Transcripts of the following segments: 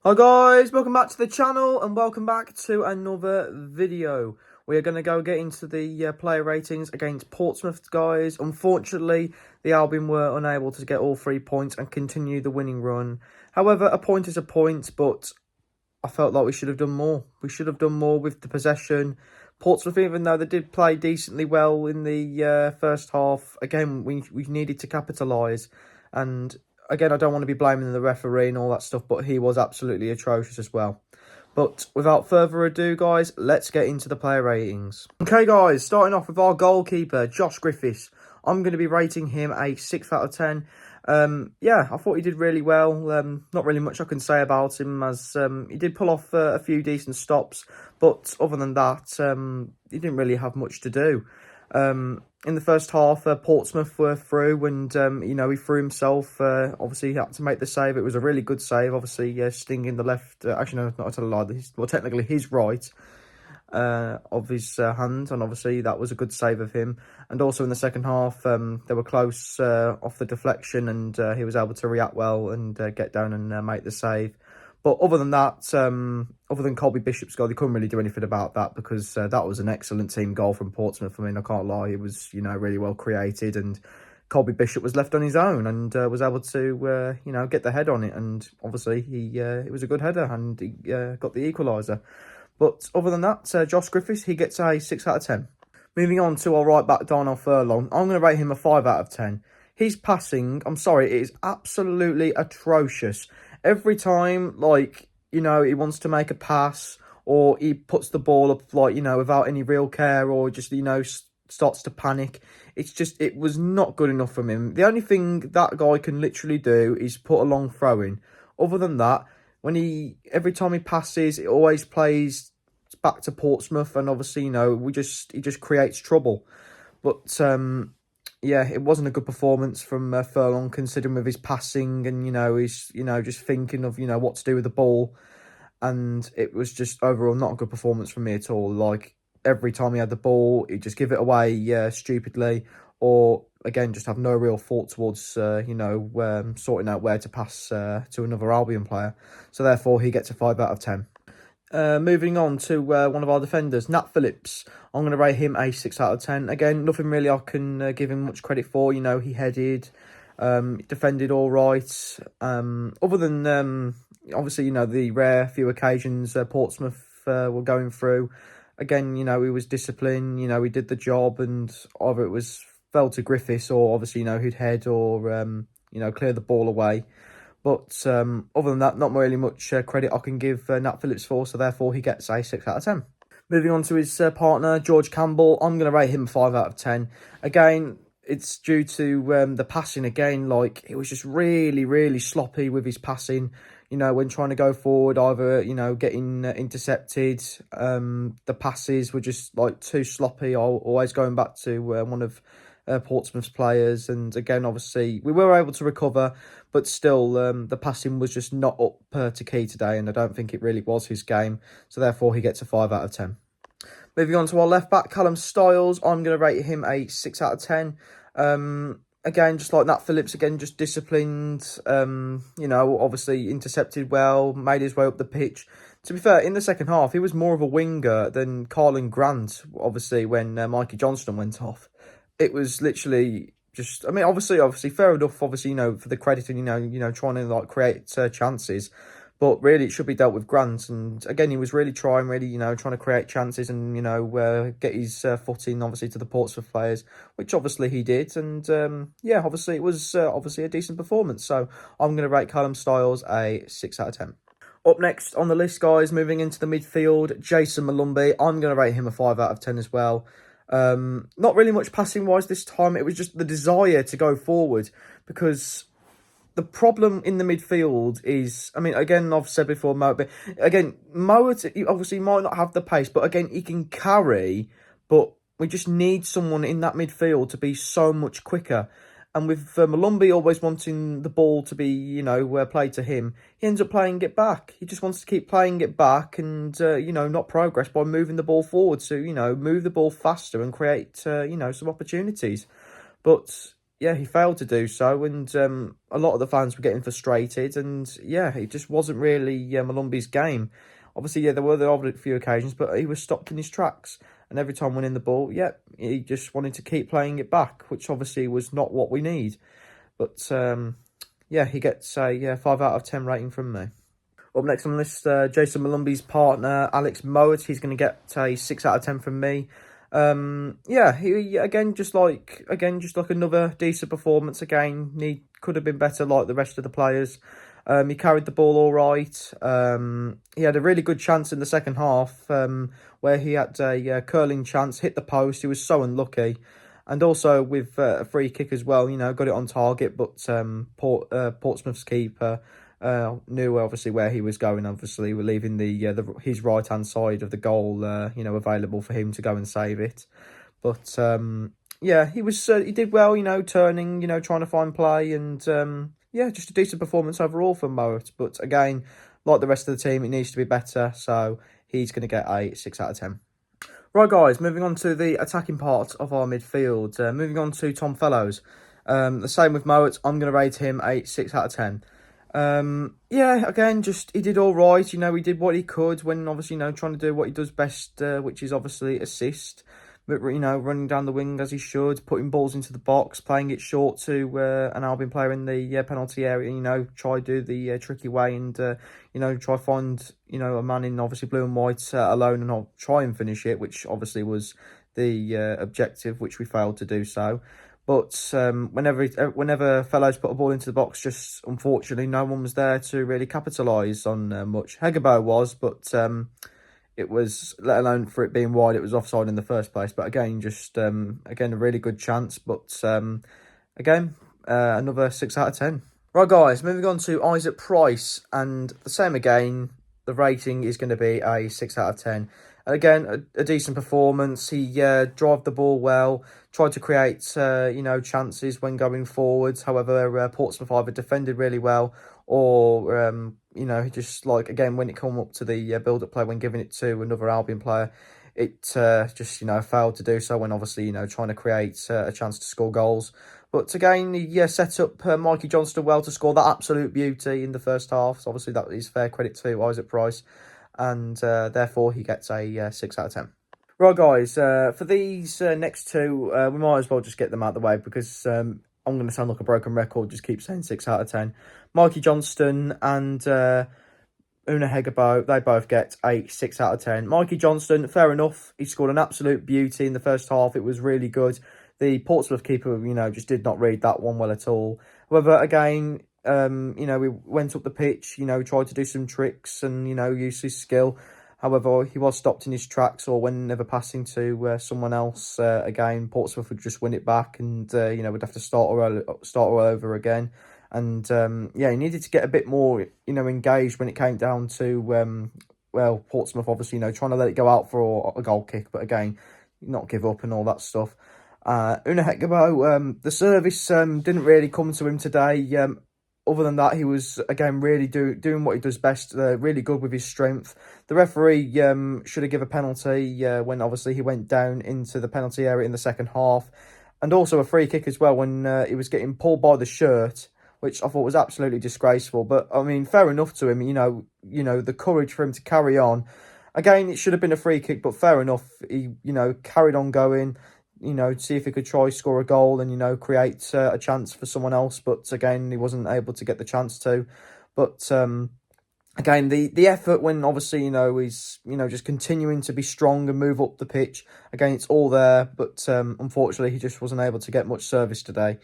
Hi guys, welcome back to the channel and welcome back to another video. We are going to go get into the player ratings against Portsmouth, guys. Unfortunately, the Albion were unable to get all 3 points and continue the winning run. However, a point is a point, but I felt like we should have done more. We should have done more with the possession. Portsmouth, even though they did play decently well in the first half, again, we needed to capitalise. And again, I don't want to be blaming the referee and all that stuff, but he was absolutely atrocious as well. But without further ado, guys, let's get into the player ratings. Okay, guys, starting off with our goalkeeper, Josh Griffiths. I'm going to be rating him a 6 out of 10. Yeah, I thought he did really well. Not really much I can say about him, as he did pull off a few decent stops. But other than that, he didn't really have much to do. In the first half, Portsmouth were through and, he threw himself. Obviously, he had to make the save. It was a really good save, obviously, stinging the left. Actually, no, not to lie. Well, technically, his right of his hand. And obviously, that was a good save of him. And also in the second half, they were close off the deflection. And he was able to react well and get down and make the save. But other than that, other than Colby Bishop's goal, they couldn't really do anything about that because that was an excellent team goal from Portsmouth. I mean, I can't lie. It was, really well created, and Colby Bishop was left on his own and was able to, get the head on it. And obviously, it was a good header and he got the equaliser. But other than that, Josh Griffiths, he gets a 6 out of 10. Moving on to our right back, Darnell Furlong, I'm going to rate him a 5 out of 10. His passing, I'm sorry, it is absolutely atrocious. Every time, he wants to make a pass or he puts the ball up, without any real care or just, starts to panic. It was not good enough from him. The only thing that guy can literally do is put a long throw in. Other than that, every time he passes, it always plays back to Portsmouth, and obviously, he just creates trouble. But yeah, it wasn't a good performance from Furlong, considering with his passing and, he's, just thinking of, what to do with the ball. And it was just overall not a good performance from me at all. Like, every time he had the ball, he'd just give it away stupidly, or, again, just have no real thought towards, sorting out where to pass to another Albion player. So, therefore, he gets a 5 out of 10. Moving on to one of our defenders, Nat Phillips. I'm going to rate him a 6 out of 10. Again, nothing really I can give him much credit for. He headed, defended all right. Other than, obviously, the rare few occasions Portsmouth were going through. Again, he was disciplined. He did the job, and either it fell to Griffiths or obviously, he'd head or, clear the ball away. But other than that, not really much credit I can give Nat Phillips for, so therefore he gets a 6 out of 10. Moving on to his partner, George Campbell, I'm going to rate him 5 out of 10. Again, it's due to the passing again. It was just really, really sloppy with his passing. When trying to go forward, either, getting intercepted. The passes were just, too sloppy. Always going back to one of Portsmouth's players. And again, obviously, we were able to recover, but still, the passing was just not up to key today. And I don't think it really was his game. So therefore, he gets a 5 out of 10. Moving on to our left back, Callum Styles. I'm going to rate him a 6 out of 10. Again, just like Nat Phillips, again, just disciplined, obviously intercepted well, made his way up the pitch. To be fair, in the second half, he was more of a winger than Carlin Grant, obviously, when Mikey Johnston went off. It was literally just, I mean, obviously, fair enough, obviously, for the credit and, trying to, create chances. But really, it should be dealt with Grant. And again, he was really trying, trying to create chances and, get his footing, obviously, to the Portsmouth players, which obviously he did. And, yeah, obviously, it was obviously a decent performance. So I'm going to rate Callum Styles a 6 out of 10. Up next on the list, guys, moving into the midfield, Jason Malumbi. I'm going to rate him a 5 out of 10 as well. Not really much passing-wise this time. It was just the desire to go forward, because the problem in the midfield is, I mean, again, I've said before, Mo, but again, Mo obviously might not have the pace, but again, he can carry, but we just need someone in that midfield to be so much quicker. And with Malumbi always wanting the ball to be, played to him, he ends up playing it back. He just wants to keep playing it back and, not progress by moving the ball forward. So, move the ball faster and create, some opportunities. But yeah, he failed to do so, and a lot of the fans were getting frustrated, and yeah, it just wasn't really Malumbi's game. Obviously, yeah, there were the odd few occasions, but he was stopped in his tracks, and every time winning the ball, yeah, he just wanted to keep playing it back, which obviously was not what we need. But yeah, he gets a 5 out of 10 rating from me. Up next on the list, Jason Malumbi's partner, Alex Mowat. He's going to get a 6 out of 10 from me. Yeah, he just like another decent performance. Again, he could have been better like the rest of the players. He carried the ball all right. He had a really good chance in the second half, where he had a curling chance, hit the post. He was so unlucky. And also with a free kick as well, got it on target, but Portsmouth's keeper knew obviously where he was going. Obviously, we're leaving his right hand side of the goal, available for him to go and save it. But yeah, he did well, turning, trying to find play, and yeah, just a decent performance overall from Mowat. But again, like the rest of the team, it needs to be better. So he's going to get a 6 out of 10. Right, guys, moving on to the attacking part of our midfield. Moving on to Tom Fellows. The same with Mowat. I'm going to rate him a 6 out of 10. Yeah, again, just he did all right. He did what he could when obviously, trying to do what he does best, which is obviously assist. But, running down the wing as he should, putting balls into the box, playing it short to an Albion player in the penalty area, try do the tricky way and, try find, a man in obviously blue and white alone and I'll try and finish it, which obviously was the objective, which we failed to do so. But whenever Fellows put a ball into the box, just unfortunately no one was there to really capitalise on much. Hegebo was, but it was, let alone for it being wide, it was offside in the first place. But again, just again a really good chance. But again, another 6 out of 10. Right, guys, moving on to Isaac Price, and the same again. The rating is going to be a 6 out of 10. And again, a decent performance. He drove the ball well, tried to create chances when going forwards. However, Portsmouth either defended really well or just like again when it came up to the build-up play when giving it to another Albion player, it just failed to do so when obviously trying to create a chance to score goals. But again, he set up Mikey Johnston well to score that absolute beauty in the first half. So obviously that is fair credit to Isaac Price, and therefore he gets a 6 out of 10. Right, guys, for these next two, we might as well just get them out of the way because I'm going to sound like a broken record, just keep saying 6 out of 10. Mikey Johnston and Una Hegebo, they both get a 6 out of 10. Mikey Johnston, fair enough. He scored an absolute beauty in the first half. It was really good. The Portsmouth keeper, just did not read that one well at all. However, again, we went up the pitch, tried to do some tricks and, use his skill. However, he was stopped in his tracks or whenever passing to someone else. Again, Portsmouth would just win it back and, would have to start all over again. And, yeah, he needed to get a bit more, engaged when it came down to, Portsmouth, obviously, trying to let it go out for a goal kick. But again, not give up and all that stuff. Una Hegebo, the service didn't really come to him today. Other than that, he was, again, really doing what he does best, really good with his strength. The referee should have given a penalty when, obviously, he went down into the penalty area in the second half. And also a free kick as well when he was getting pulled by the shirt, which I thought was absolutely disgraceful. But, I mean, fair enough to him, the courage for him to carry on. Again, it should have been a free kick, but fair enough. He, carried on going, to see if he could try score a goal and, create a chance for someone else. But again, he wasn't able to get the chance to. But again, the effort when obviously, he's, just continuing to be strong and move up the pitch. Again, it's all there. But unfortunately, he just wasn't able to get much service today.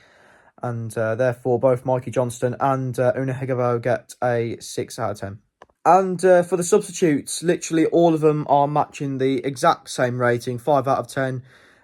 And therefore, both Mikey Johnston and Una Hegebo get a 6 out of 10. And for the substitutes, literally all of them are matching the exact same rating, 5 out of 10.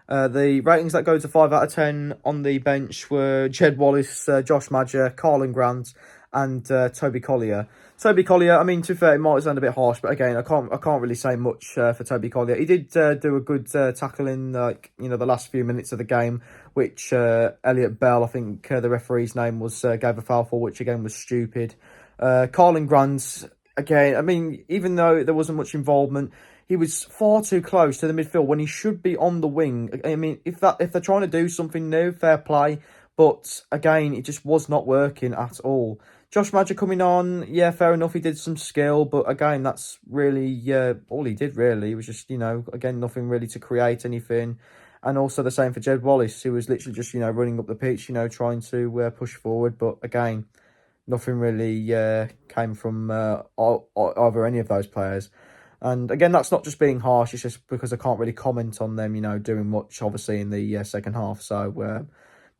The ratings that go to 5 out of 10 on the bench were Jed Wallace, Josh Madger, Carlin Grant, and Toby Collier. Toby Collier, I mean, to be fair, it might sound a bit harsh, but again, I can't really say much for Toby Collier. He did do a good tackle in the last few minutes of the game, which Elliot Bell, I think the referee's name was, gave a foul for, which again was stupid. Carlin Grant, again, I mean, even though there wasn't much involvement, he was far too close to the midfield when he should be on the wing. I mean, if they're trying to do something new, fair play. But again, it just was not working at all. Josh Madger coming on, yeah, fair enough. He did some skill, but again, that's really all he did. Really, it was just again nothing really to create anything. And also the same for Jed Wallace, who was literally just running up the pitch, trying to push forward. But again, nothing really came from either any of those players. And again, that's not just being harsh. It's just because I can't really comment on them, doing much, obviously, in the second half. So,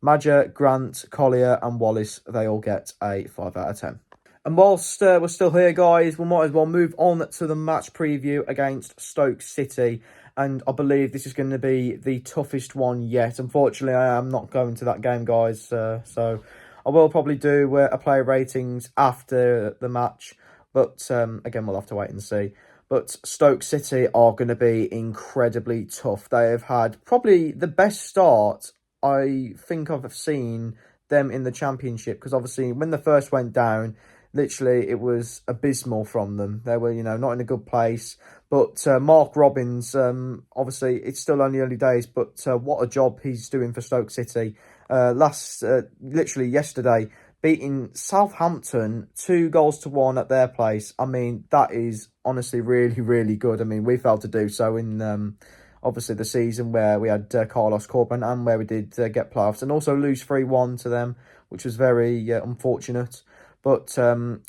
Madger, Grant, Collier and Wallace, they all get a 5 out of 10. And whilst we're still here, guys, we might as well move on to the match preview against Stoke City. And I believe this is going to be the toughest one yet. Unfortunately, I am not going to that game, guys. So I will probably do a player ratings after the match. But again, we'll have to wait and see. But Stoke City are going to be incredibly tough. They have had probably the best start I think I've seen them in the Championship. Because obviously, when they first went down, literally, it was abysmal from them. They were, not in a good place. But Mark Robbins, obviously, it's still only early days, but what a job he's doing for Stoke City. Literally yesterday, beating Southampton 2-1 at their place. I mean, that is honestly really, really good. I mean, we failed to do so in obviously the season where we had Carlos Corbin and where we did get playoffs, and also lose 3-1 to them, which was very unfortunate. But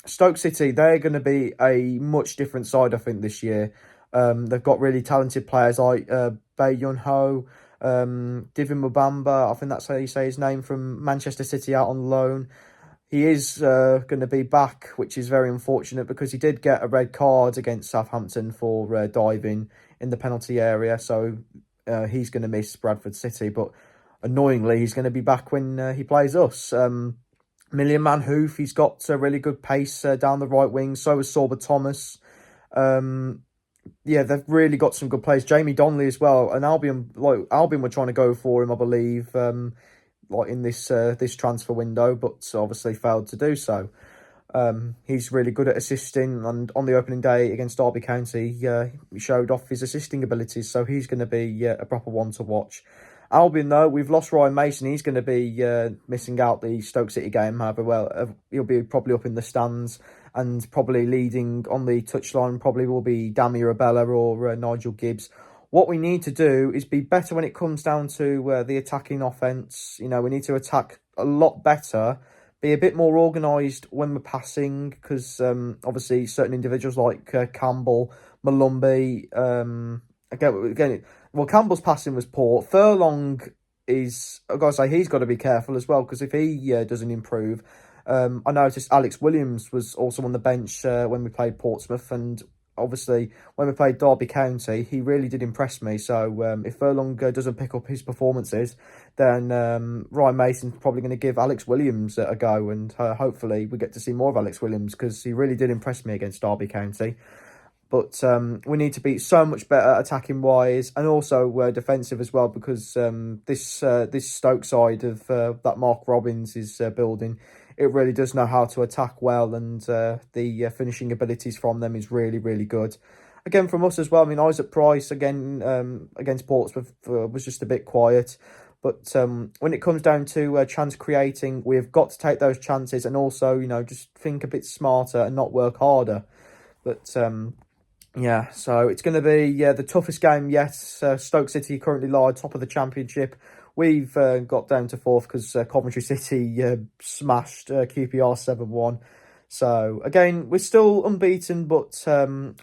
Stoke City, they're going to be a much different side, I think, this year. They've got really talented players like Bae Yun Ho, Divin Mubamba, I think that's how you say his name, from Manchester City out on loan. He is going to be back, which is very unfortunate because he did get a red card against Southampton for diving in the penalty area. So he's going to miss Bradford City. But annoyingly, he's going to be back when he plays us. Million Man Hoof, he's got really good pace down the right wing. So has Sorba Thomas. Yeah, they've really got some good players. Jamie Donnelly as well. And Albion were trying to go for him, I believe, in this transfer window, but obviously failed to do so. He's really good at assisting, and on the opening day against Derby County, he showed off his assisting abilities, so he's going to be a proper one to watch. Albion, though, we've lost Ryan Mason. He's going to be missing out the Stoke City game. However, he'll be probably up in the stands and probably leading on the touchline. Probably will be Dami Rabella or Nigel Gibbs. What we need to do is be better when it comes down to the attacking offence. We need to attack a lot better, be a bit more organised when we're passing, because obviously certain individuals like Campbell, Malumbi, well, Campbell's passing was poor. Furlong I've got to say, he's got to be careful as well, because if he doesn't improve, I noticed Alex Williams was also on the bench when we played Portsmouth, and obviously when we played Derby County, he really did impress me. So if Furlong doesn't pick up his performances, then Ryan Mason's probably going to give Alex Williams a go, and hopefully we get to see more of Alex Williams, because he really did impress me against Derby County. But we need to be so much better attacking wise, and also defensive as well, because this Stoke side of that Mark Robbins is building, it really does know how to attack well, and the finishing abilities from them is really, really good. Again, from us as well, I mean, Isaac Price, again, against Portsmouth, was just a bit quiet. But when it comes down to chance creating, we've got to take those chances, and also, just think a bit smarter and not work harder. But yeah, so it's going to be the toughest game yet. Stoke City currently lie top of the Championship. We've got down to fourth because Coventry City smashed QPR 7-1. So, again, we're still unbeaten, but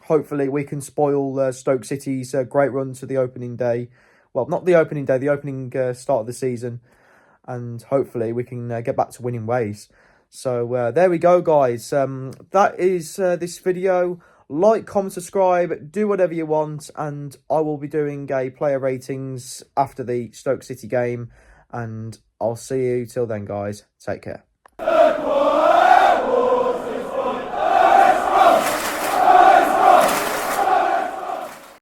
hopefully we can spoil Stoke City's great run to the opening day. Well, not the opening day, the opening start of the season. And hopefully we can get back to winning ways. So, there we go, guys. That is this video. Like, comment, subscribe, do whatever you want, and I will be doing a player ratings after the Stoke City game, and I'll see you till then, guys. Take care.